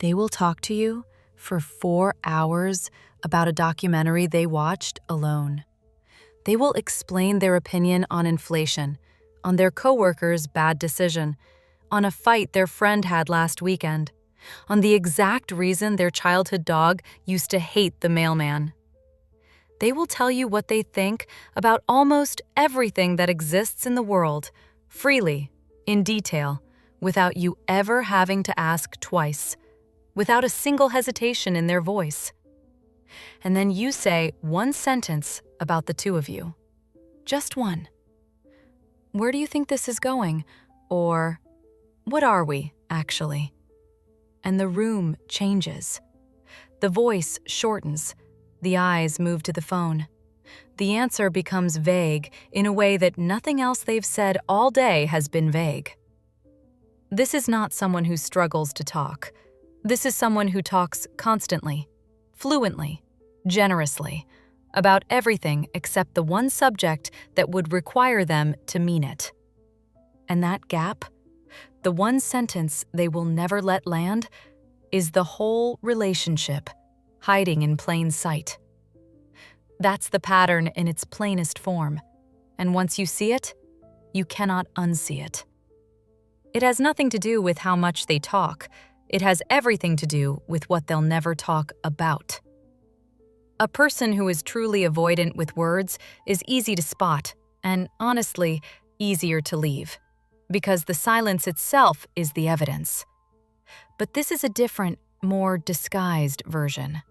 They will talk to you for 4 hours about a documentary they watched alone. They will explain their opinion on inflation, on their coworker's bad decision, on a fight their friend had last weekend, on the exact reason their childhood dog used to hate the mailman. They will tell you what they think about almost everything that exists in the world, freely, in detail, without you ever having to ask twice, without a single hesitation in their voice. And then you say one sentence about the two of you. Just one. Where do you think this is going? Or, what are we, actually? And the room changes. The voice shortens. The eyes move to the phone. The answer becomes vague in a way that nothing else they've said all day has been vague. This is not someone who struggles to talk. This is someone who talks constantly, fluently, generously, about everything except the one subject that would require them to mean it. And that gap, the one sentence they will never let land, is the whole relationship, hiding in plain sight. That's the pattern in its plainest form, and once you see it, you cannot unsee it. It has nothing to do with how much they talk. It has everything to do with what they'll never talk about. A person who is truly avoidant with words is easy to spot, and honestly, easier to leave, because the silence itself is the evidence. But this is a different, more disguised version.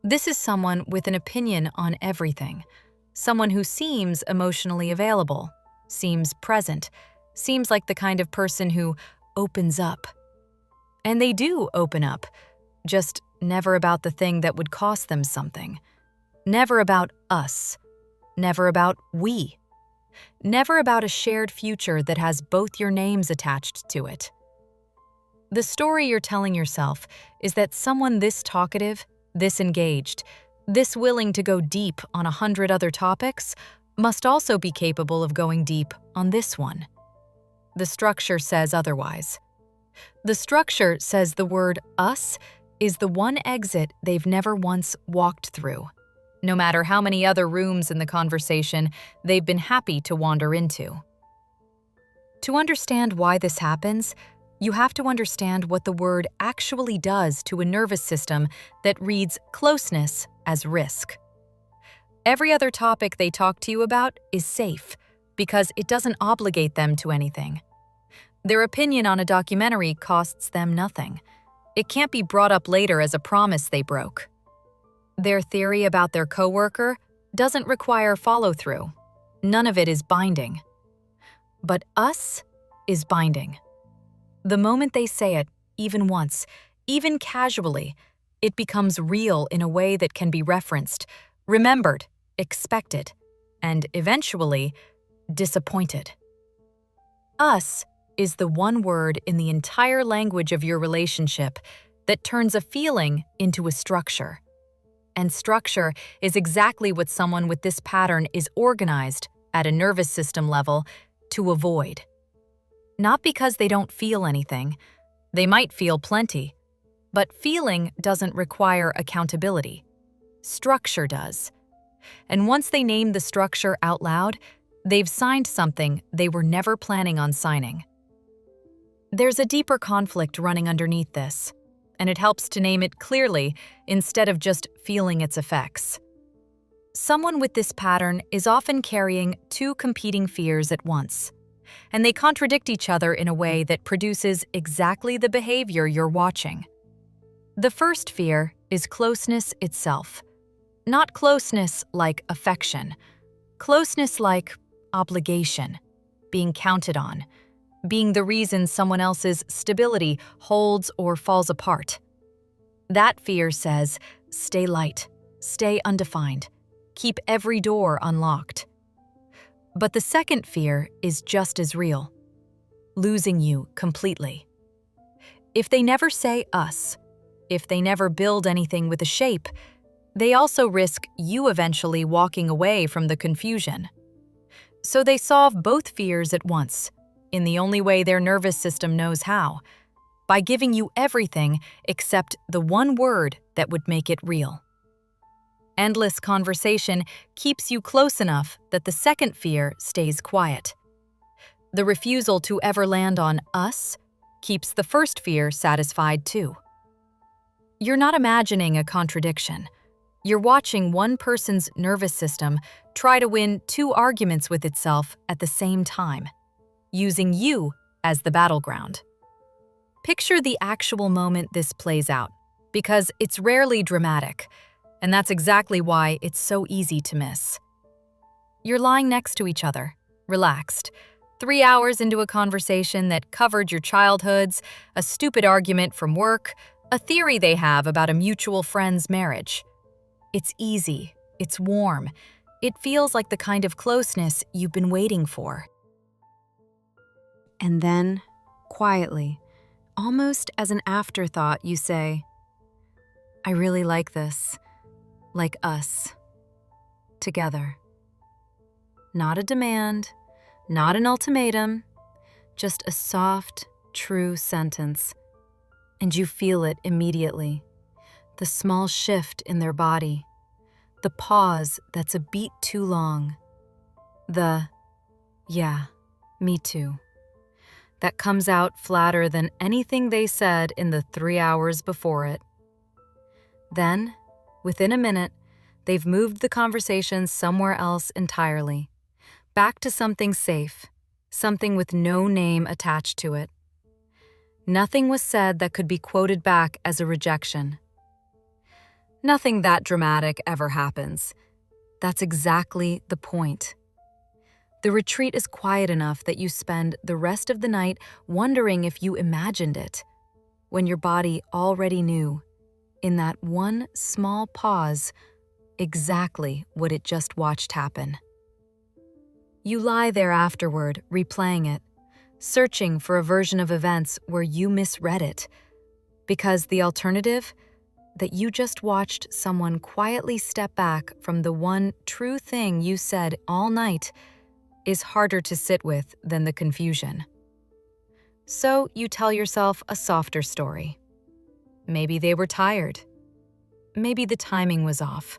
This is someone with an opinion on everything, someone who seems emotionally available, seems present, seems like the kind of person who opens up. And they do open up, just never about the thing that would cost them something. Never about us. Never about we. Never about a shared future that has both your names attached to it. The story you're telling yourself is that someone this talkative, this engaged, this willing to go deep on 100 other topics must also be capable of going deep on this one. The structure says otherwise. The structure says the word us is the one exit they've never once walked through, no matter how many other rooms in the conversation they've been happy to wander into. To understand why this happens, you have to understand what the word actually does to a nervous system that reads closeness as risk. Every other topic they talk to you about is safe because it doesn't obligate them to anything. Their opinion on a documentary costs them nothing. It can't be brought up later as a promise they broke. Their theory about their coworker doesn't require follow-through. None of it is binding. But us is binding. The moment they say it, even once, even casually, it becomes real in a way that can be referenced, remembered, expected, and eventually, disappointed. Us is the one word in the entire language of your relationship that turns a feeling into a structure. And structure is exactly what someone with this pattern is organized, at a nervous system level, to avoid. Not because they don't feel anything. They might feel plenty. But feeling doesn't require accountability. Structure does. And once they name the structure out loud, they've signed something they were never planning on signing. There's a deeper conflict running underneath this, and it helps to name it clearly instead of just feeling its effects. Someone with this pattern is often carrying two competing fears at once, and they contradict each other in a way that produces exactly the behavior you're watching. The first fear is closeness itself. Not closeness like affection. Closeness like obligation, being counted on, being the reason someone else's stability holds or falls apart. That fear says, stay light, stay undefined, keep every door unlocked. But the second fear is just as real, losing you completely. If they never say us, if they never build anything with a shape, they also risk you eventually walking away from the confusion. So they solve both fears at once, in the only way their nervous system knows how, by giving you everything except the one word that would make it real. Endless conversation keeps you close enough that the second fear stays quiet. The refusal to ever land on us keeps the first fear satisfied too. You're not imagining a contradiction. You're watching one person's nervous system try to win two arguments with itself at the same time, using you as the battleground. Picture the actual moment this plays out, because it's rarely dramatic, and that's exactly why it's so easy to miss. You're lying next to each other, relaxed, 3 hours into a conversation that covered your childhoods, a stupid argument from work, a theory they have about a mutual friend's marriage. It's easy, it's warm, it feels like the kind of closeness you've been waiting for. And then, quietly, almost as an afterthought, you say, "I really like this, like us, together." Not a demand, not an ultimatum, just a soft, true sentence. And you feel it immediately. The small shift in their body. The pause that's a beat too long. The, "Yeah, me too," that comes out flatter than anything they said in the 3 hours before it. Then, within a minute, they've moved the conversation somewhere else entirely. Back to something safe, something with no name attached to it. Nothing was said that could be quoted back as a rejection. Nothing that dramatic ever happens. That's exactly the point. The retreat is quiet enough that you spend the rest of the night wondering if you imagined it, when your body already knew, in that one small pause, exactly what it just watched happen. You lie there afterward, replaying it, searching for a version of events where you misread it, because the alternative, that you just watched someone quietly step back from the one true thing you said all night, is harder to sit with than the confusion. So you tell yourself a softer story. Maybe they were tired. Maybe the timing was off.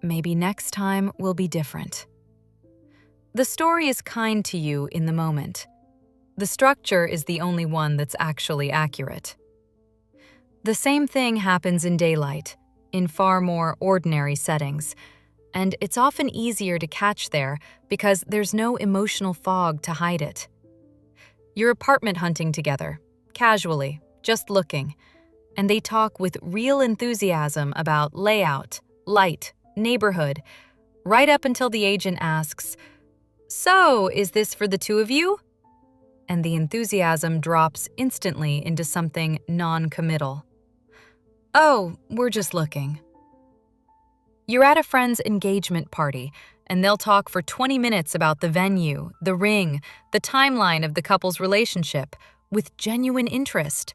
Maybe next time will be different. The story is kind to you in the moment. The structure is the only one that's actually accurate. The same thing happens in daylight, in far more ordinary settings, and it's often easier to catch there because there's no emotional fog to hide it. You're apartment hunting together, casually, just looking, and they talk with real enthusiasm about layout, light, neighborhood, right up until the agent asks, "So, is this for the two of you?" And the enthusiasm drops instantly into something non-committal. "Oh, we're just looking." You're at a friend's engagement party, and they'll talk for 20 minutes about the venue, the ring, the timeline of the couple's relationship, with genuine interest,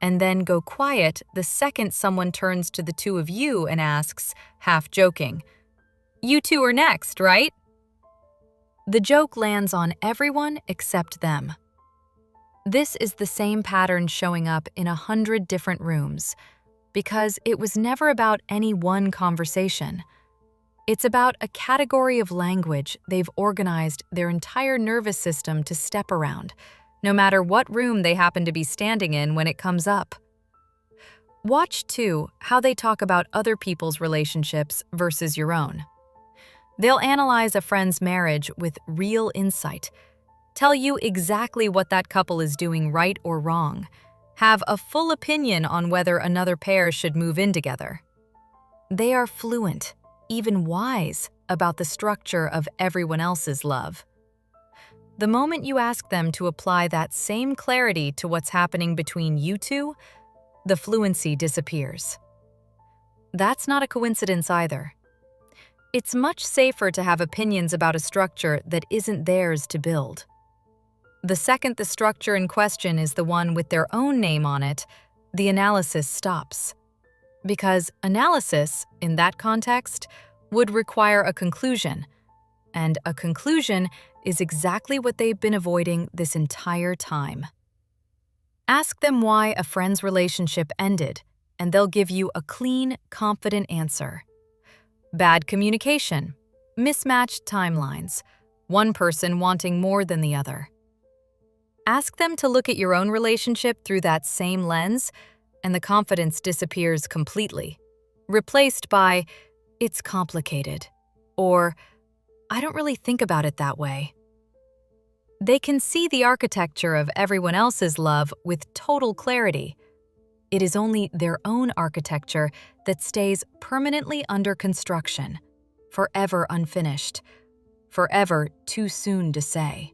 and then go quiet the second someone turns to the two of you and asks, half joking, "You two are next, right?" The joke lands on everyone except them. This is the same pattern showing up in 100 different rooms, because it was never about any one conversation. It's about a category of language they've organized their entire nervous system to step around, no matter what room they happen to be standing in when it comes up. Watch, too, how they talk about other people's relationships versus your own. They'll analyze a friend's marriage with real insight, tell you exactly what that couple is doing right or wrong, have a full opinion on whether another pair should move in together. They are fluent, even wise, about the structure of everyone else's love. The moment you ask them to apply that same clarity to what's happening between you two, the fluency disappears. That's not a coincidence either. It's much safer to have opinions about a structure that isn't theirs to build. The second the structure in question is the one with their own name on it, the analysis stops. Because analysis, in that context, would require a conclusion, and a conclusion is exactly what they've been avoiding this entire time. Ask them why a friend's relationship ended, and they'll give you a clean, confident answer. Bad communication, mismatched timelines, one person wanting more than the other. Ask them to look at your own relationship through that same lens, and the confidence disappears completely, replaced by, "It's complicated," or "I don't really think about it that way." They can see the architecture of everyone else's love with total clarity. It is only their own architecture that stays permanently under construction, forever unfinished, forever too soon to say.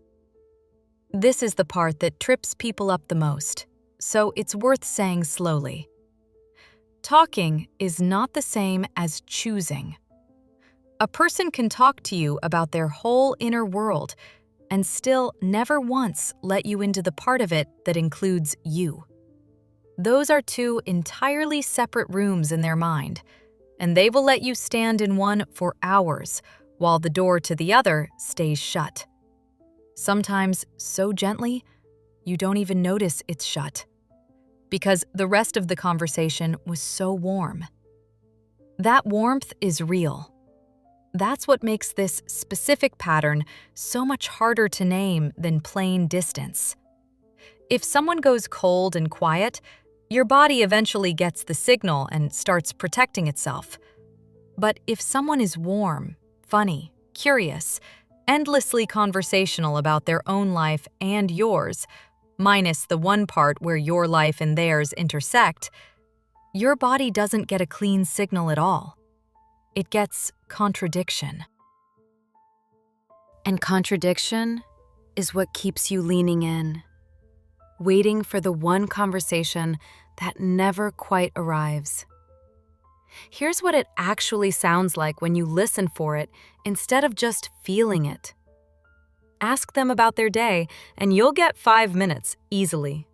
This is the part that trips people up the most, so it's worth saying slowly. Talking is not the same as choosing. A person can talk to you about their whole inner world and still never once let you into the part of it that includes you. Those are two entirely separate rooms in their mind, and they will let you stand in one for hours while the door to the other stays shut. Sometimes so gently, you don't even notice it's shut, because the rest of the conversation was so warm. That warmth is real. That's what makes this specific pattern so much harder to name than plain distance. If someone goes cold and quiet, your body eventually gets the signal and starts protecting itself. But if someone is warm, funny, curious, endlessly conversational about their own life and yours, minus the one part where your life and theirs intersect, your body doesn't get a clean signal at all. It gets contradiction. And contradiction is what keeps you leaning in, waiting for the one conversation that never quite arrives. Here's what it actually sounds like when you listen for it instead of just feeling it. Ask them about their day, and you'll get 5 minutes easily.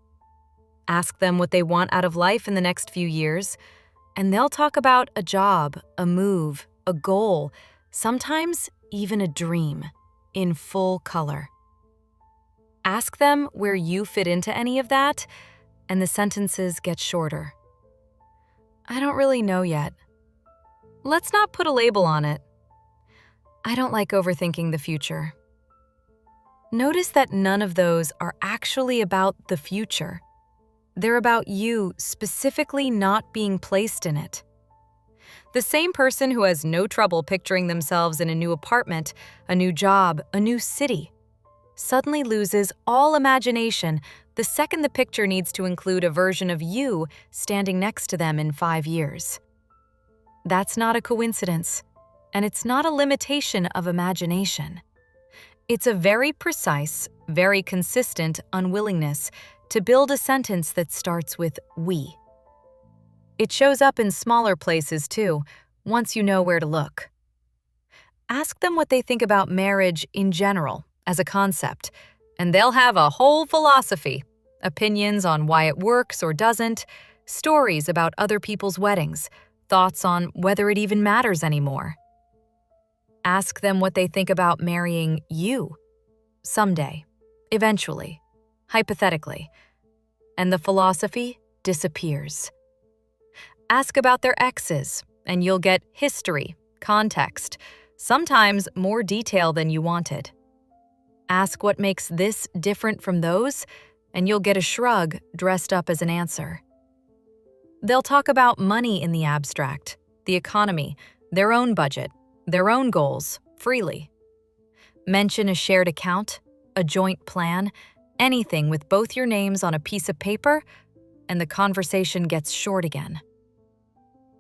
Ask them what they want out of life in the next few years, and they'll talk about a job, a move, a goal, sometimes even a dream, in full color. Ask them where you fit into any of that, and the sentences get shorter. "I don't really know yet. Let's not put a label on it. I don't like overthinking the future." Notice that none of those are actually about the future. They're about you specifically not being placed in it. The same person who has no trouble picturing themselves in a new apartment, a new job, a new city, suddenly loses all imagination the second the picture needs to include a version of you standing next to them in 5 years. That's not a coincidence, and it's not a limitation of imagination. It's a very precise, very consistent unwillingness to build a sentence that starts with "we." It shows up in smaller places too, once you know where to look. Ask them what they think about marriage in general, as a concept, and they'll have a whole philosophy, opinions on why it works or doesn't, stories about other people's weddings, thoughts on whether it even matters anymore. Ask them what they think about marrying you, someday, eventually, hypothetically, and the philosophy disappears. Ask about their exes, and you'll get history, context, sometimes more detail than you wanted. Ask what makes this different from those, and you'll get a shrug dressed up as an answer. They'll talk about money in the abstract, the economy, their own budget, their own goals, freely. Mention a shared account, a joint plan, anything with both your names on a piece of paper, and the conversation gets short again.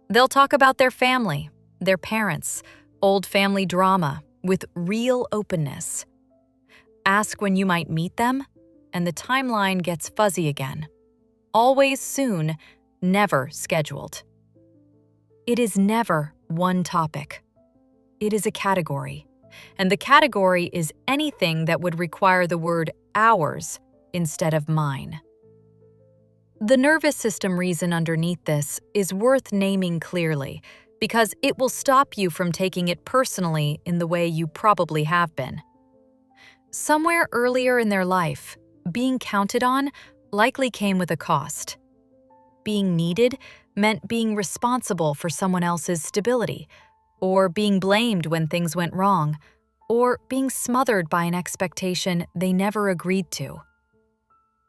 They'll talk about their family, their parents, old family drama, with real openness. Ask when you might meet them, and the timeline gets fuzzy again. Always soon, never scheduled. It is never one topic. It is a category, and the category is anything that would require the word ours instead of mine. The nervous system reason underneath this is worth naming clearly because it will stop you from taking it personally in the way you probably have been. Somewhere earlier in their life, being counted on likely came with a cost. Being needed meant being responsible for someone else's stability, or being blamed when things went wrong, or being smothered by an expectation they never agreed to.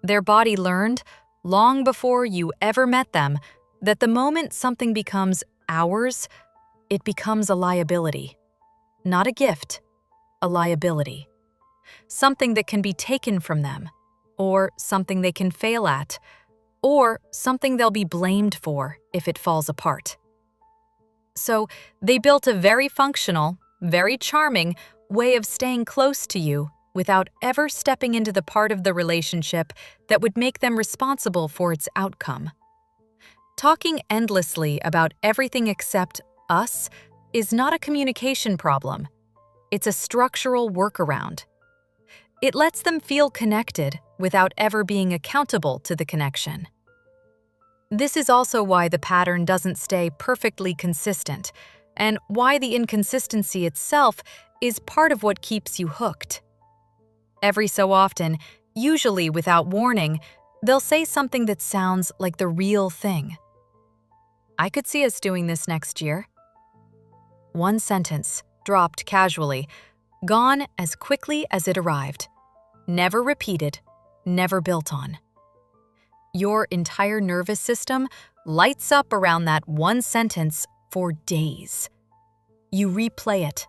Their body learned, long before you ever met them, that the moment something becomes ours, it becomes a liability. Not a gift, a liability. Something that can be taken from them, or something they can fail at, or something they'll be blamed for if it falls apart. So they built a very functional, very charming way of staying close to you without ever stepping into the part of the relationship that would make them responsible for its outcome. Talking endlessly about everything except us is not a communication problem. It's a structural workaround. It lets them feel connected without ever being accountable to the connection. This is also why the pattern doesn't stay perfectly consistent, and why the inconsistency itself is part of what keeps you hooked. Every so often, usually without warning, they'll say something that sounds like the real thing. I could see us doing this next year. One sentence, dropped casually, gone as quickly as it arrived. Never repeated, never built on. Your entire nervous system lights up around that one sentence for days. You replay it.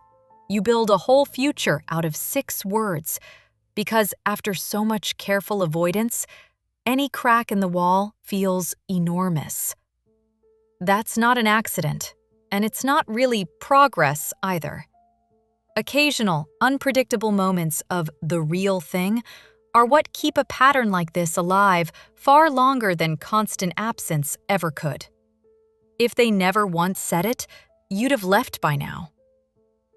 You build a whole future out of 6 words, because after so much careful avoidance, any crack in the wall feels enormous. That's not an accident, and it's not really progress either. Occasional, unpredictable moments of the real thing are what keep a pattern like this alive far longer than constant absence ever could. If they never once said it, you'd have left by now.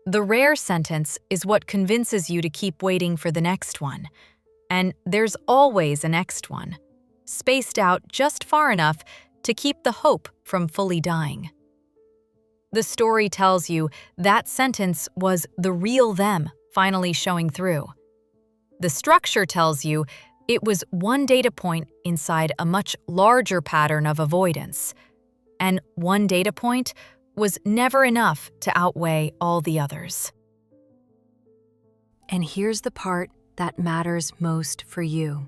The rare sentence is what convinces you to keep waiting for the next one, and there's always a next one, spaced out just far enough to keep the hope from fully dying. The story tells you that sentence was the real them finally showing through. The structure tells you it was one data point inside a much larger pattern of avoidance, and one data point was never enough to outweigh all the others. And here's the part that matters most for you,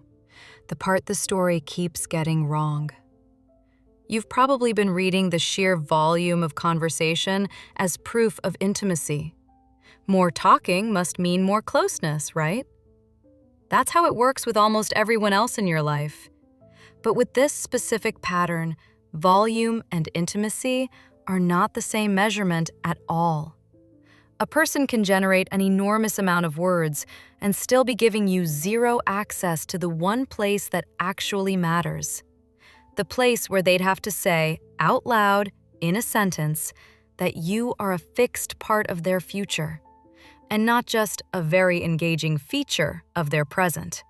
the part the story keeps getting wrong. You've probably been reading the sheer volume of conversation as proof of intimacy. More talking must mean more closeness, right? That's how it works with almost everyone else in your life. But with this specific pattern, volume and intimacy are not the same measurement at all. A person can generate an enormous amount of words and still be giving you zero access to the one place that actually matters. The place where they'd have to say, out loud, in a sentence, that you are a fixed part of their future, and not just a very engaging feature of their present.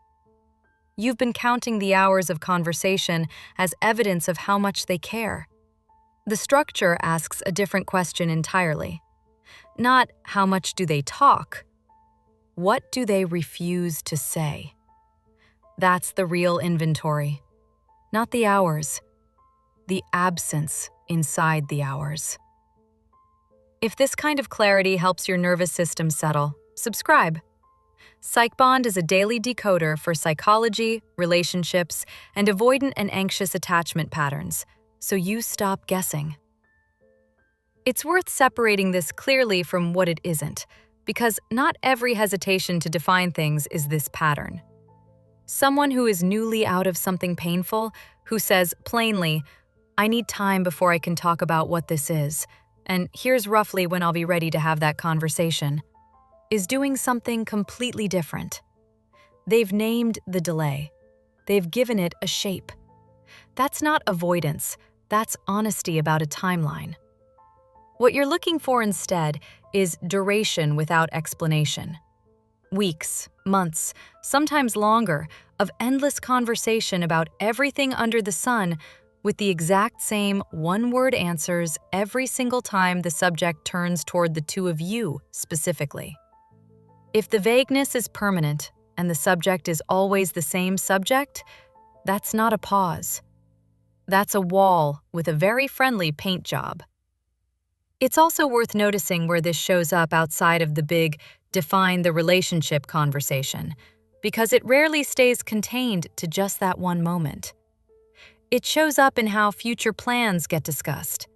You've been counting the hours of conversation as evidence of how much they care. The structure asks a different question entirely. Not how much do they talk? What do they refuse to say? That's the real inventory. Not the hours, the absence inside the hours. If this kind of clarity helps your nervous system settle, subscribe. PsychBond is a daily decoder for psychology, relationships, and avoidant and anxious attachment patterns, so you stop guessing. It's worth separating this clearly from what it isn't, because not every hesitation to define things is this pattern. Someone who is newly out of something painful, who says plainly, "I need time before I can talk about what this is, and here's roughly when I'll be ready to have that conversation," is doing something completely different. They've named the delay. They've given it a shape. That's not avoidance, that's honesty about a timeline. What you're looking for instead is duration without explanation. Weeks, months, sometimes longer, of endless conversation about everything under the sun with the exact same one-word answers every single time the subject turns toward the two of you specifically. If the vagueness is permanent and the subject is always the same subject, That's not a pause. That's a wall with a very friendly paint job. It's also worth noticing where this shows up outside of the big define the relationship conversation, because it rarely stays contained to just that one moment. It shows up in how future plans get discussed.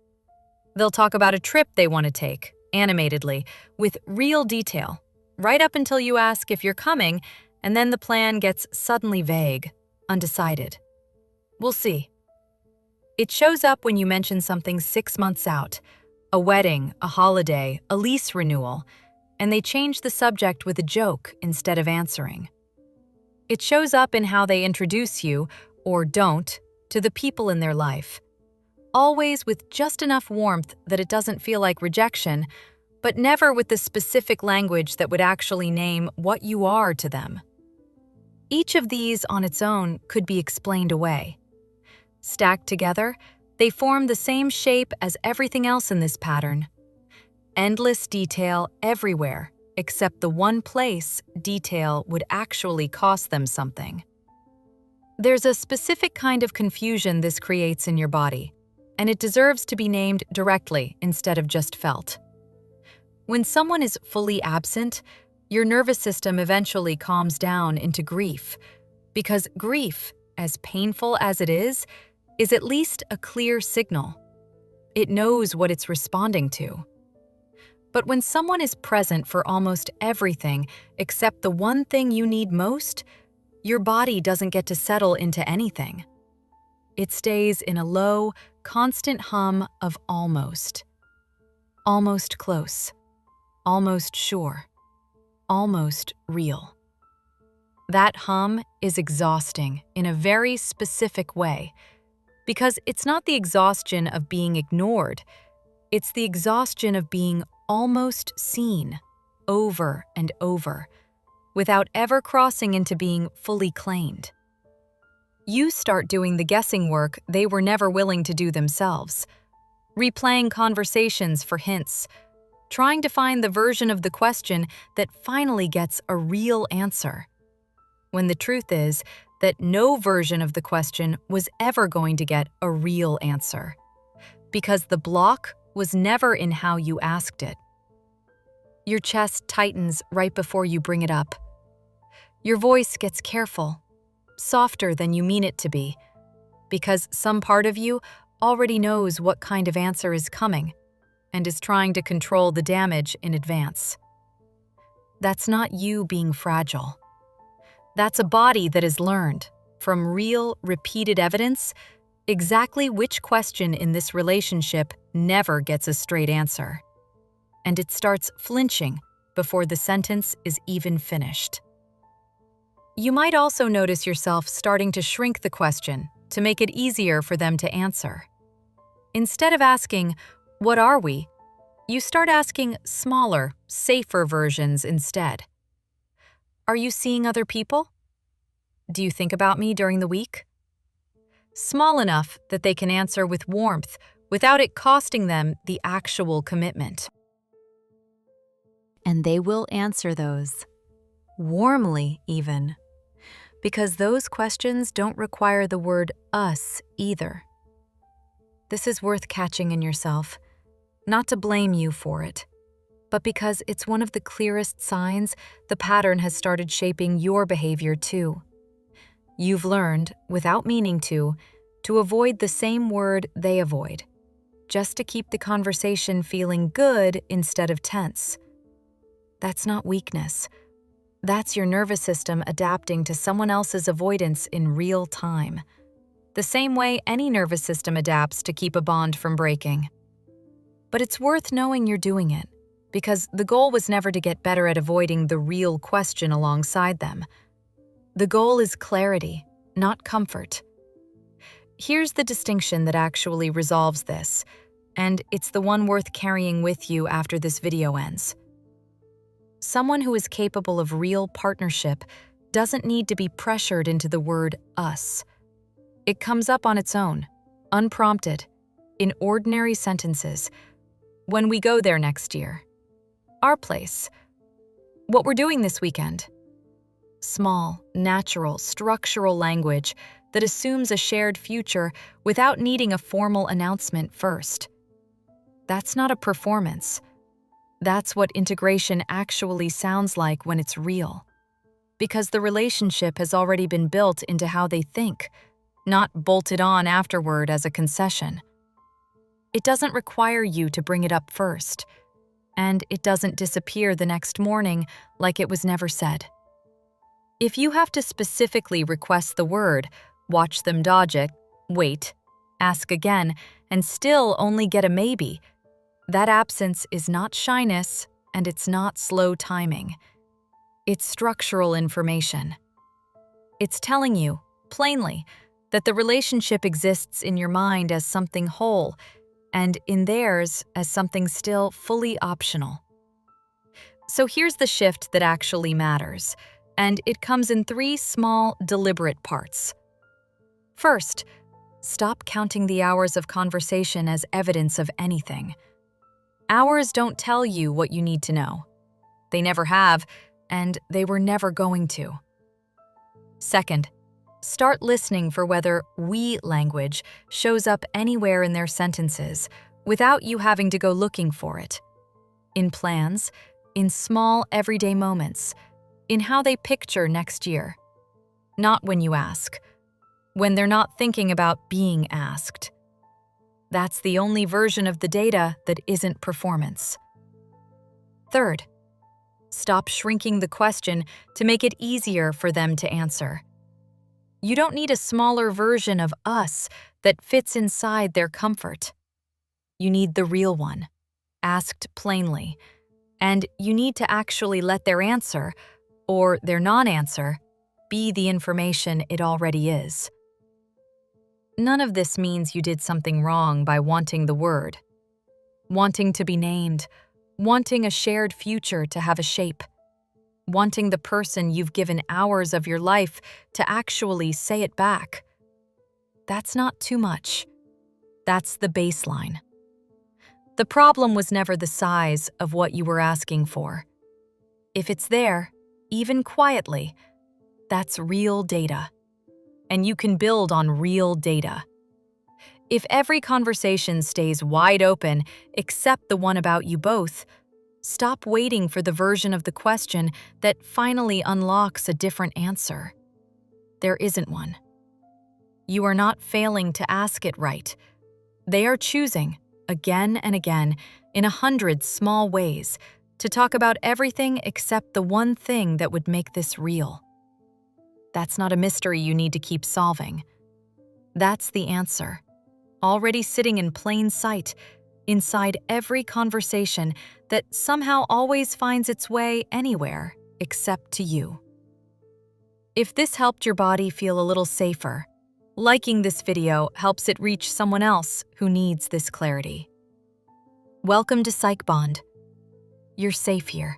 They'll talk about a trip they want to take, animatedly, with real detail, right up until you ask if you're coming, and then the plan gets suddenly vague, undecided. We'll see. It shows up when you mention something 6 months out, a wedding, a holiday, a lease renewal, and they change the subject with a joke instead of answering. It shows up in how they introduce you, or don't, to the people in their life, always with just enough warmth that it doesn't feel like rejection, but never with the specific language that would actually name what you are to them. Each of these on its own could be explained away. Stacked together, they form the same shape as everything else in this pattern. Endless detail everywhere, except the one place detail would actually cost them something. There's a specific kind of confusion this creates in your body, and it deserves to be named directly instead of just felt. When someone is fully absent, your nervous system eventually calms down into grief, because grief, as painful as it is at least a clear signal. It knows what it's responding to. But when someone is present for almost everything except the one thing you need most, your body doesn't get to settle into anything. It stays in a low, constant hum of almost. Almost close. Almost sure. Almost real. That hum is exhausting in a very specific way, because it's not the exhaustion of being ignored, it's the exhaustion of being almost seen, over and over, without ever crossing into being fully claimed. You start doing the guessing work they were never willing to do themselves, replaying conversations for hints, trying to find the version of the question that finally gets a real answer, when the truth is that no version of the question was ever going to get a real answer, because the block was never in how you asked it. Your chest tightens right before you bring it up. Your voice gets careful, softer than you mean it to be, because some part of you already knows what kind of answer is coming and is trying to control the damage in advance. That's not you being fragile. That's a body that has learned, from real, repeated evidence, exactly which question in this relationship never gets a straight answer. And it starts flinching before the sentence is even finished. You might also notice yourself starting to shrink the question to make it easier for them to answer. Instead of asking, "What are we?" you start asking smaller, safer versions instead. Are you seeing other people? Do you think about me during the week? Small enough that they can answer with warmth without it costing them the actual commitment. And they will answer those, warmly even, because those questions don't require the word us either. This is worth catching in yourself, not to blame you for it, but because it's one of the clearest signs the pattern has started shaping your behavior too. You've learned, without meaning to avoid the same word they avoid, just to keep the conversation feeling good instead of tense. That's not weakness. That's your nervous system adapting to someone else's avoidance in real time, the same way any nervous system adapts to keep a bond from breaking. But it's worth knowing you're doing it, because the goal was never to get better at avoiding the real question alongside them. The goal is clarity, not comfort. Here's the distinction that actually resolves this, and it's the one worth carrying with you after this video ends. Someone who is capable of real partnership doesn't need to be pressured into the word us. It comes up on its own, unprompted, in ordinary sentences. When we go there next year. Our place. What we're doing this weekend. Small, natural, structural language that assumes a shared future without needing a formal announcement first. That's not a performance. That's what integration actually sounds like when it's real. Because the relationship has already been built into how they think, not bolted on afterward as a concession. It doesn't require you to bring it up first, and it doesn't disappear the next morning like it was never said. If you have to specifically request the word, watch them dodge it, wait, ask again, and still only get a maybe, that absence is not shyness and it's not slow timing. It's structural information. It's telling you, plainly, that the relationship exists in your mind as something whole and in theirs as something still fully optional. So here's the shift that actually matters, and it comes in 3 small, deliberate parts. First, stop counting the hours of conversation as evidence of anything. Hours don't tell you what you need to know. They never have, and they were never going to. Second, start listening for whether we language shows up anywhere in their sentences without you having to go looking for it. In plans, in small everyday moments, in how they picture next year. Not when you ask, when they're not thinking about being asked. That's the only version of the data that isn't performance. Third, stop shrinking the question to make it easier for them to answer. You don't need a smaller version of us that fits inside their comfort. You need the real one, asked plainly, and you need to actually let their answer, or their non-answer, be the information it already is. None of this means you did something wrong by wanting the word, wanting to be named, wanting a shared future to have a shape, wanting the person you've given hours of your life to actually say it back. That's not too much. That's the baseline. The problem was never the size of what you were asking for. If it's there, even quietly, that's real data. And you can build on real data. If every conversation stays wide open except the one about you both, stop waiting for the version of the question that finally unlocks a different answer. There isn't one. You are not failing to ask it right. They are choosing, again and again, in 100 small ways, to talk about everything except the one thing that would make this real. That's not a mystery you need to keep solving. That's the answer, already sitting in plain sight, inside every conversation that somehow always finds its way anywhere except to you. If this helped your body feel a little safer, liking this video helps it reach someone else who needs this clarity. Welcome to PsychBond. You're safe here.